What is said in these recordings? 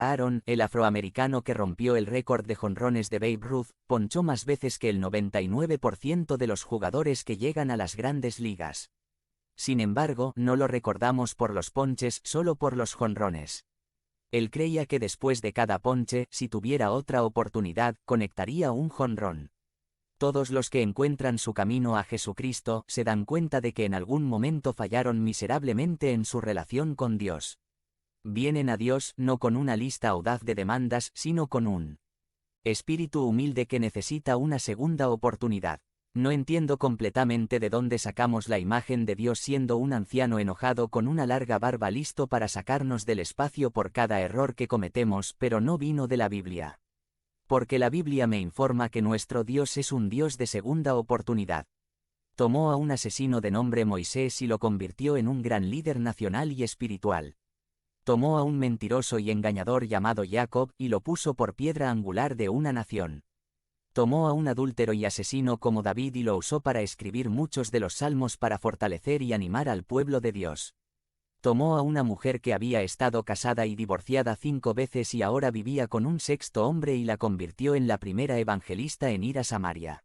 Aaron, el afroamericano que rompió el récord de jonrones de Babe Ruth, ponchó más veces que el 99% de los jugadores que llegan a las grandes ligas. Sin embargo, no lo recordamos por los ponches, solo por los jonrones. Él creía que después de cada ponche, si tuviera otra oportunidad, conectaría un jonrón. Todos los que encuentran su camino a Jesucristo se dan cuenta de que en algún momento fallaron miserablemente en su relación con Dios. Vienen a Dios no con una lista audaz de demandas, sino con un espíritu humilde que necesita una segunda oportunidad. No entiendo completamente de dónde sacamos la imagen de Dios siendo un anciano enojado con una larga barba listo para sacarnos del espacio por cada error que cometemos, pero no vino de la Biblia. Porque la Biblia me informa que nuestro Dios es un Dios de segunda oportunidad. Tomó a un asesino de nombre Moisés y lo convirtió en un gran líder nacional y espiritual. Tomó a un mentiroso y engañador llamado Jacob y lo puso por piedra angular de una nación. Tomó a un adúltero y asesino como David y lo usó para escribir muchos de los salmos para fortalecer y animar al pueblo de Dios. Tomó a una mujer que había estado casada y divorciada 5 veces y ahora vivía con un sexto hombre y la convirtió en la primera evangelista en ir a Samaria.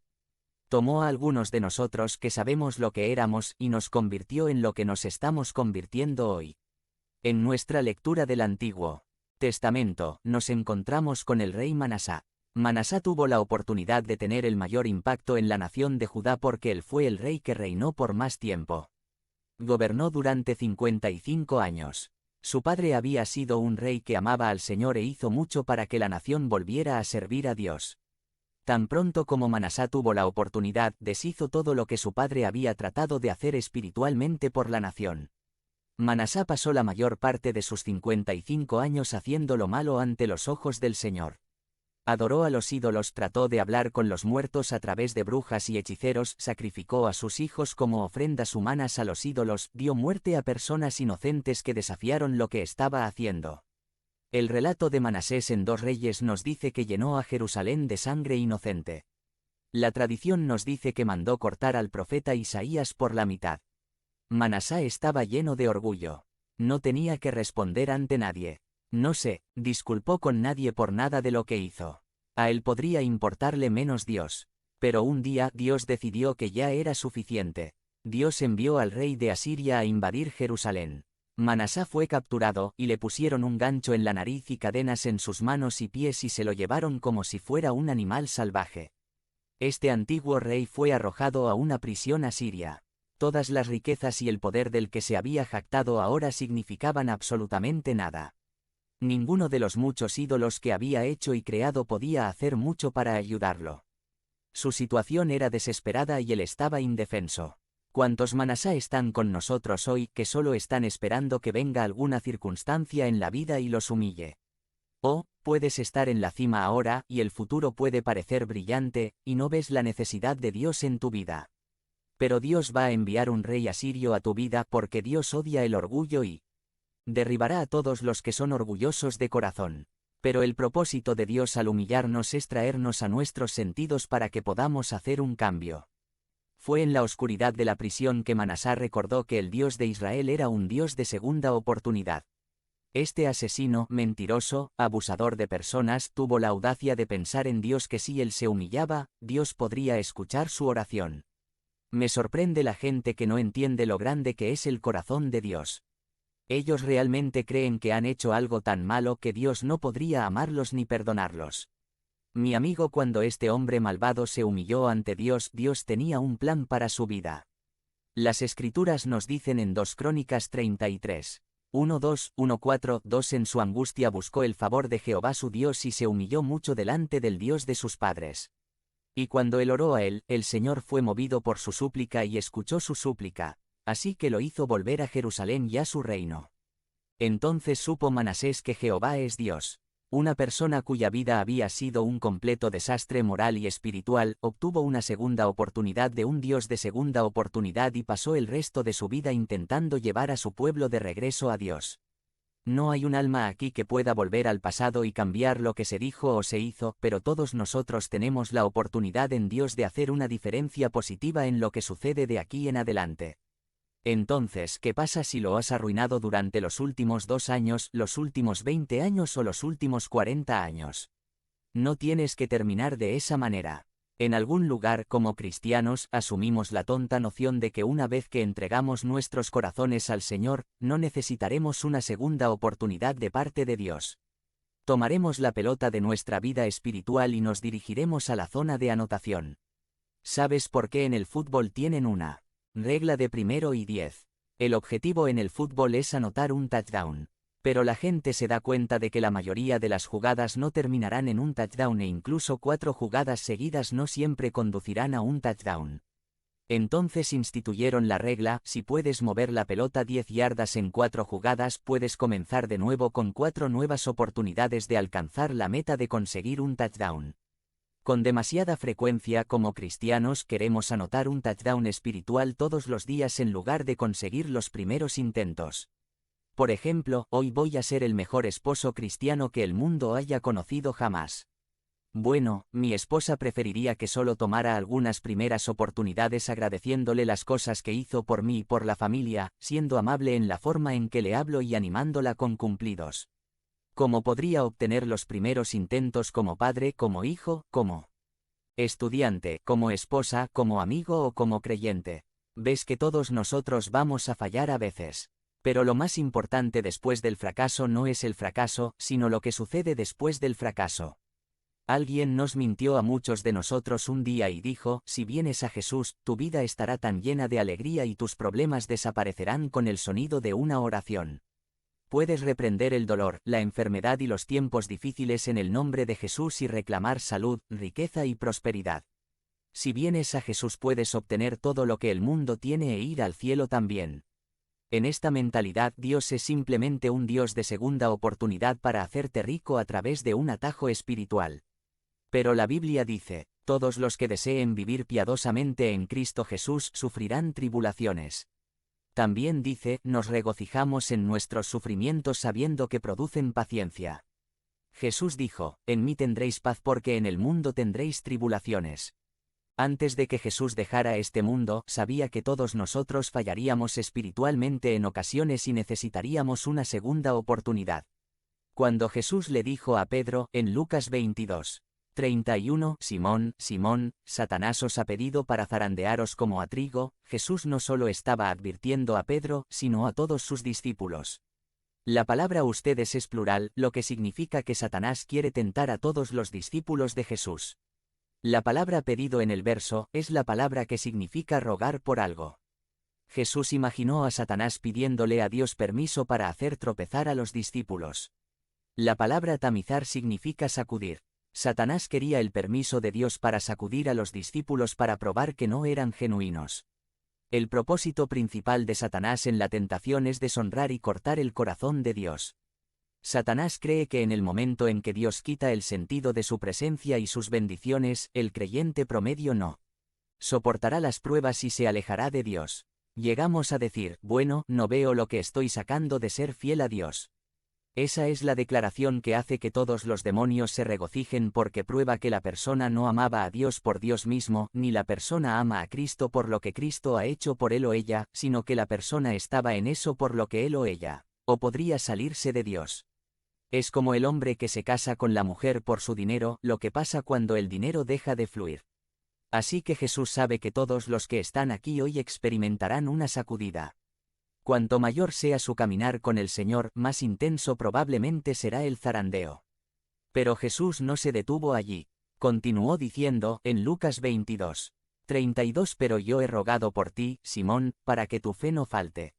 Tomó a algunos de nosotros que sabemos lo que éramos y nos convirtió en lo que nos estamos convirtiendo hoy. En nuestra lectura del Antiguo Testamento, nos encontramos con el rey Manasá. Manasá tuvo la oportunidad de tener el mayor impacto en la nación de Judá porque él fue el rey que reinó por más tiempo. Gobernó durante 55 años. Su padre había sido un rey que amaba al Señor e hizo mucho para que la nación volviera a servir a Dios. Tan pronto como Manasá tuvo la oportunidad, deshizo todo lo que su padre había tratado de hacer espiritualmente por la nación. Manasá pasó la mayor parte de sus 55 años haciendo lo malo ante los ojos del Señor. Adoró a los ídolos, trató de hablar con los muertos a través de brujas y hechiceros, sacrificó a sus hijos como ofrendas humanas a los ídolos, dio muerte a personas inocentes que desafiaron lo que estaba haciendo. El relato de Manasés en 2 Reyes nos dice que llenó a Jerusalén de sangre inocente. La tradición nos dice que mandó cortar al profeta Isaías por la mitad. Manasá estaba lleno de orgullo. No tenía que responder ante nadie. No se disculpó con nadie por nada de lo que hizo. A él podría importarle menos Dios. Pero un día Dios decidió que ya era suficiente. Dios envió al rey de Asiria a invadir Jerusalén. Manasá fue capturado y le pusieron un gancho en la nariz y cadenas en sus manos y pies y se lo llevaron como si fuera un animal salvaje. Este antiguo rey fue arrojado a una prisión asiria. Todas las riquezas y el poder del que se había jactado ahora significaban absolutamente nada. Ninguno de los muchos ídolos que había hecho y creado podía hacer mucho para ayudarlo. Su situación era desesperada y él estaba indefenso. ¿Cuántos Manasá están con nosotros hoy que solo están esperando que venga alguna circunstancia en la vida y los humille? O, puedes estar en la cima ahora y el futuro puede parecer brillante, y no ves la necesidad de Dios en tu vida. Pero Dios va a enviar un rey asirio a tu vida porque Dios odia el orgullo y derribará a todos los que son orgullosos de corazón. Pero el propósito de Dios al humillarnos es traernos a nuestros sentidos para que podamos hacer un cambio. Fue en la oscuridad de la prisión que Manasá recordó que el Dios de Israel era un Dios de segunda oportunidad. Este asesino, mentiroso, abusador de personas, tuvo la audacia de pensar en Dios que si él se humillaba, Dios podría escuchar su oración. Me sorprende la gente que no entiende lo grande que es el corazón de Dios. Ellos realmente creen que han hecho algo tan malo que Dios no podría amarlos ni perdonarlos. Mi amigo, cuando este hombre malvado se humilló ante Dios, Dios tenía un plan para su vida. Las Escrituras nos dicen en 2 Crónicas 33. 1-2, 1-4-2 en su angustia buscó el favor de Jehová su Dios y se humilló mucho delante del Dios de sus padres. Y cuando él oró a él, el Señor fue movido por su súplica y escuchó su súplica, así que lo hizo volver a Jerusalén y a su reino. Entonces supo Manasés que Jehová es Dios. Una persona cuya vida había sido un completo desastre moral y espiritual, obtuvo una segunda oportunidad de un Dios de segunda oportunidad y pasó el resto de su vida intentando llevar a su pueblo de regreso a Dios. No hay un alma aquí que pueda volver al pasado y cambiar lo que se dijo o se hizo, pero todos nosotros tenemos la oportunidad en Dios de hacer una diferencia positiva en lo que sucede de aquí en adelante. Entonces, ¿qué pasa si lo has arruinado durante los últimos 2 años, los últimos 20 años o los últimos 40 años? No tienes que terminar de esa manera. En algún lugar, como cristianos, asumimos la tonta noción de que una vez que entregamos nuestros corazones al Señor, no necesitaremos una segunda oportunidad de parte de Dios. Tomaremos la pelota de nuestra vida espiritual y nos dirigiremos a la zona de anotación. ¿Sabes por qué en el fútbol tienen una regla de 1 y 10? El objetivo en el fútbol es anotar un touchdown. Pero la gente se da cuenta de que la mayoría de las jugadas no terminarán en un touchdown e incluso 4 jugadas seguidas no siempre conducirán a un touchdown. Entonces instituyeron la regla: si puedes mover la pelota 10 yardas en 4 jugadas, puedes comenzar de nuevo con 4 nuevas oportunidades de alcanzar la meta de conseguir un touchdown. Con demasiada frecuencia como cristianos queremos anotar un touchdown espiritual todos los días en lugar de conseguir los primeros intentos. Por ejemplo, hoy voy a ser el mejor esposo cristiano que el mundo haya conocido jamás. Bueno, mi esposa preferiría que solo tomara algunas primeras oportunidades agradeciéndole las cosas que hizo por mí y por la familia, siendo amable en la forma en que le hablo y animándola con cumplidos. ¿Cómo podría obtener los primeros intentos como padre, como hijo, como estudiante, como esposa, como amigo o como creyente? Ves que todos nosotros vamos a fallar a veces. Pero lo más importante después del fracaso no es el fracaso, sino lo que sucede después del fracaso. Alguien nos mintió a muchos de nosotros un día y dijo: si vienes a Jesús, tu vida estará tan llena de alegría y tus problemas desaparecerán con el sonido de una oración. Puedes reprender el dolor, la enfermedad y los tiempos difíciles en el nombre de Jesús y reclamar salud, riqueza y prosperidad. Si vienes a Jesús puedes obtener todo lo que el mundo tiene e ir al cielo también. En esta mentalidad, Dios es simplemente un Dios de segunda oportunidad para hacerte rico a través de un atajo espiritual. Pero la Biblia dice: todos los que deseen vivir piadosamente en Cristo Jesús sufrirán tribulaciones. También dice: nos regocijamos en nuestros sufrimientos sabiendo que producen paciencia. Jesús dijo: en mí tendréis paz porque en el mundo tendréis tribulaciones. Antes de que Jesús dejara este mundo, sabía que todos nosotros fallaríamos espiritualmente en ocasiones y necesitaríamos una segunda oportunidad. Cuando Jesús le dijo a Pedro, en Lucas 22:31, Simón, Simón, Satanás os ha pedido para zarandearos como a trigo, Jesús no solo estaba advirtiendo a Pedro, sino a todos sus discípulos. La palabra ustedes es plural, lo que significa que Satanás quiere tentar a todos los discípulos de Jesús. La palabra pedido en el verso es la palabra que significa rogar por algo. Jesús imaginó a Satanás pidiéndole a Dios permiso para hacer tropezar a los discípulos. La palabra tamizar significa sacudir. Satanás quería el permiso de Dios para sacudir a los discípulos para probar que no eran genuinos. El propósito principal de Satanás en la tentación es deshonrar y cortar el corazón de Dios. Satanás cree que en el momento en que Dios quita el sentido de su presencia y sus bendiciones, el creyente promedio no soportará las pruebas y se alejará de Dios. Llegamos a decir: bueno, no veo lo que estoy sacando de ser fiel a Dios. Esa es la declaración que hace que todos los demonios se regocijen porque prueba que la persona no amaba a Dios por Dios mismo, ni la persona ama a Cristo por lo que Cristo ha hecho por él o ella, sino que la persona estaba en eso por lo que él o ella, o podría salirse de Dios. Es como el hombre que se casa con la mujer por su dinero, lo que pasa cuando el dinero deja de fluir. Así que Jesús sabe que todos los que están aquí hoy experimentarán una sacudida. Cuanto mayor sea su caminar con el Señor, más intenso probablemente será el zarandeo. Pero Jesús no se detuvo allí. Continuó diciendo, en Lucas 22:32, pero yo he rogado por ti, Simón, para que tu fe no falte.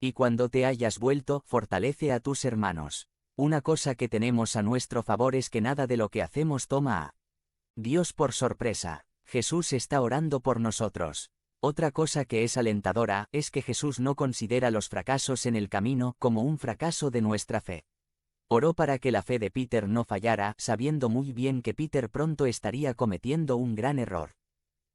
Y cuando te hayas vuelto, fortalece a tus hermanos. Una cosa que tenemos a nuestro favor es que nada de lo que hacemos toma a Dios por sorpresa. Jesús está orando por nosotros. Otra cosa que es alentadora es que Jesús no considera los fracasos en el camino como un fracaso de nuestra fe. Oró para que la fe de Peter no fallara, sabiendo muy bien que Peter pronto estaría cometiendo un gran error.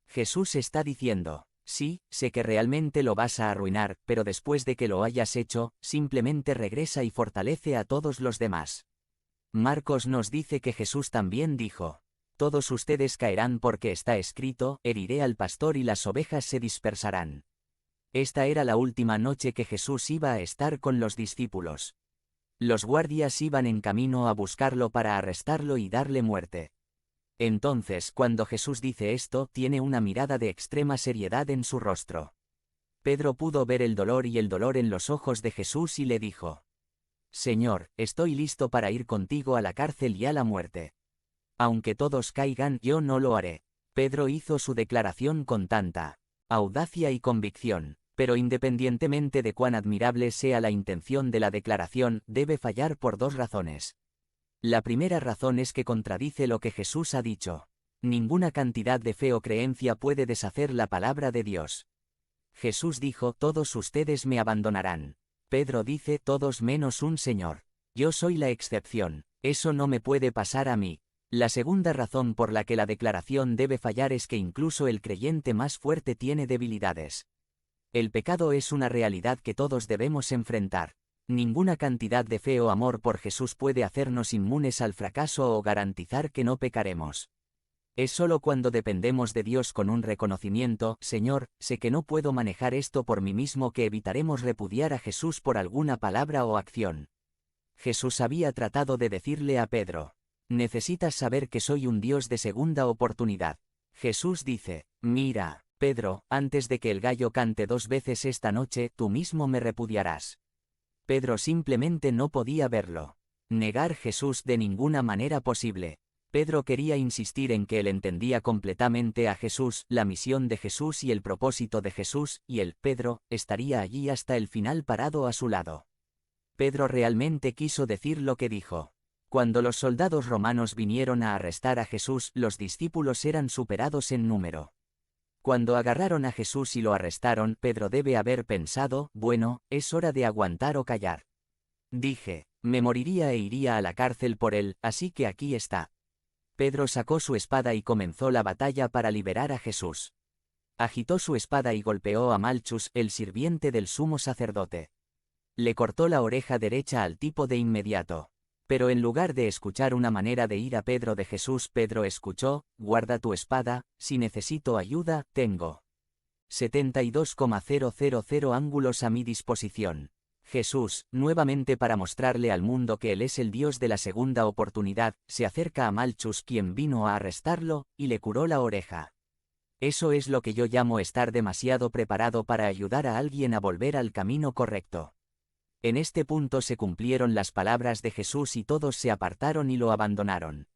Jesús está diciendo: sí, sé que realmente lo vas a arruinar, pero después de que lo hayas hecho, simplemente regresa y fortalece a todos los demás. Marcos nos dice que Jesús también dijo: todos ustedes caerán porque está escrito, heriré al pastor y las ovejas se dispersarán. Esta era la última noche que Jesús iba a estar con los discípulos. Los guardias iban en camino a buscarlo para arrestarlo y darle muerte. Entonces, cuando Jesús dice esto, tiene una mirada de extrema seriedad en su rostro. Pedro pudo ver el dolor en los ojos de Jesús y le dijo: Señor, estoy listo para ir contigo a la cárcel y a la muerte. Aunque todos caigan, yo no lo haré. Pedro hizo su declaración con tanta audacia y convicción, pero independientemente de cuán admirable sea la intención de la declaración, debe fallar por dos razones. La primera razón es que contradice lo que Jesús ha dicho. Ninguna cantidad de fe o creencia puede deshacer la palabra de Dios. Jesús dijo: todos ustedes me abandonarán. Pedro dice: todos menos un Señor. Yo soy la excepción. Eso no me puede pasar a mí. La segunda razón por la que la declaración debe fallar es que incluso el creyente más fuerte tiene debilidades. El pecado es una realidad que todos debemos enfrentar. Ninguna cantidad de fe o amor por Jesús puede hacernos inmunes al fracaso o garantizar que no pecaremos. Es solo cuando dependemos de Dios con un reconocimiento: Señor, sé que no puedo manejar esto por mí mismo, que evitaremos repudiar a Jesús por alguna palabra o acción. Jesús había tratado de decirle a Pedro: necesitas saber que soy un Dios de segunda oportunidad. Jesús dice: mira, Pedro, antes de que el gallo cante 2 veces esta noche, tú mismo me repudiarás. Pedro simplemente no podía verlo. Negar Jesús de ninguna manera posible. Pedro quería insistir en que él entendía completamente a Jesús, la misión de Jesús y el propósito de Jesús, y él, Pedro, estaría allí hasta el final parado a su lado. Pedro realmente quiso decir lo que dijo. Cuando los soldados romanos vinieron a arrestar a Jesús, los discípulos eran superados en número. Cuando agarraron a Jesús y lo arrestaron, Pedro debe haber pensado: bueno, es hora de aguantar o callar. Dije, me moriría e iría a la cárcel por él, así que aquí está. Pedro sacó su espada y comenzó la batalla para liberar a Jesús. Agitó su espada y golpeó a Malchus, el sirviente del sumo sacerdote. Le cortó la oreja derecha al tipo de inmediato. Pero en lugar de escuchar una manera de ir a Pedro de Jesús, Pedro escuchó: guarda tu espada, si necesito ayuda, tengo 72,000 ángulos a mi disposición. Jesús, nuevamente para mostrarle al mundo que él es el Dios de la segunda oportunidad, se acerca a Malchus, quien vino a arrestarlo, y le curó la oreja. Eso es lo que yo llamo estar demasiado preparado para ayudar a alguien a volver al camino correcto. En este punto se cumplieron las palabras de Jesús y todos se apartaron y lo abandonaron.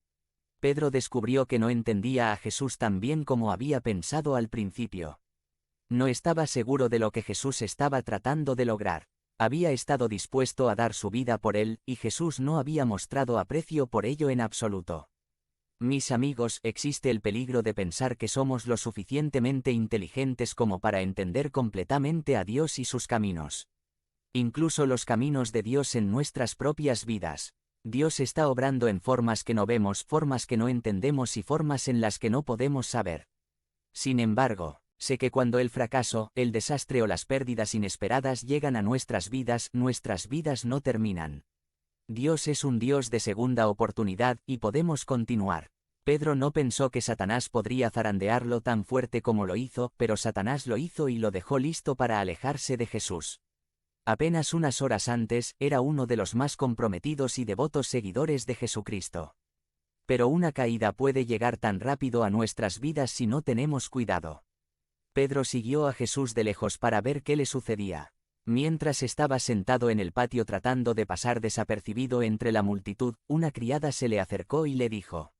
Pedro descubrió que no entendía a Jesús tan bien como había pensado al principio. No estaba seguro de lo que Jesús estaba tratando de lograr. Había estado dispuesto a dar su vida por él, y Jesús no había mostrado aprecio por ello en absoluto. Mis amigos, existe el peligro de pensar que somos lo suficientemente inteligentes como para entender completamente a Dios y sus caminos. Incluso los caminos de Dios en nuestras propias vidas. Dios está obrando en formas que no vemos, formas que no entendemos y formas en las que no podemos saber. Sin embargo, sé que cuando el fracaso, el desastre o las pérdidas inesperadas llegan a nuestras vidas no terminan. Dios es un Dios de segunda oportunidad, y podemos continuar. Pedro no pensó que Satanás podría zarandearlo tan fuerte como lo hizo, pero Satanás lo hizo y lo dejó listo para alejarse de Jesús. Apenas unas horas antes, era uno de los más comprometidos y devotos seguidores de Jesucristo. Pero una caída puede llegar tan rápido a nuestras vidas si no tenemos cuidado. Pedro siguió a Jesús de lejos para ver qué le sucedía. Mientras estaba sentado en el patio tratando de pasar desapercibido entre la multitud, una criada se le acercó y le dijo: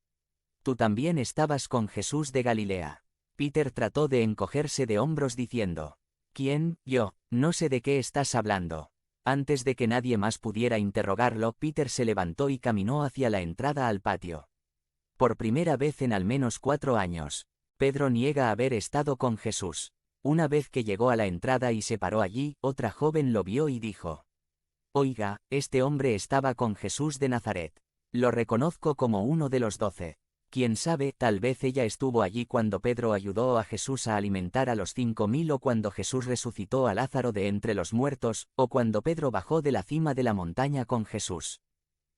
«Tú también estabas con Jesús de Galilea». Peter trató de encogerse de hombros diciendo: «¿Quién? Yo, no sé de qué estás hablando». Antes de que nadie más pudiera interrogarlo, Peter se levantó y caminó hacia la entrada al patio. Por primera vez en al menos 4 años, Pedro niega haber estado con Jesús. Una vez que llegó a la entrada y se paró allí, otra joven lo vio y dijo: «Oiga, este hombre estaba con Jesús de Nazaret. Lo reconozco como uno de los 12. Quién sabe, tal vez ella estuvo allí cuando Pedro ayudó a Jesús a alimentar a los 5000, o cuando Jesús resucitó a Lázaro de entre los muertos, o cuando Pedro bajó de la cima de la montaña con Jesús».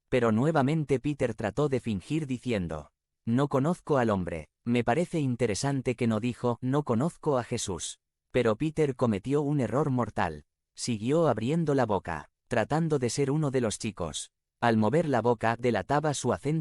Pero nuevamente Peter trató de fingir diciendo: «No conozco al hombre». Me parece interesante que no dijo: «No conozco a Jesús». Pero Peter cometió un error mortal. Siguió abriendo la boca, tratando de ser uno de los chicos. Al mover la boca delataba su acento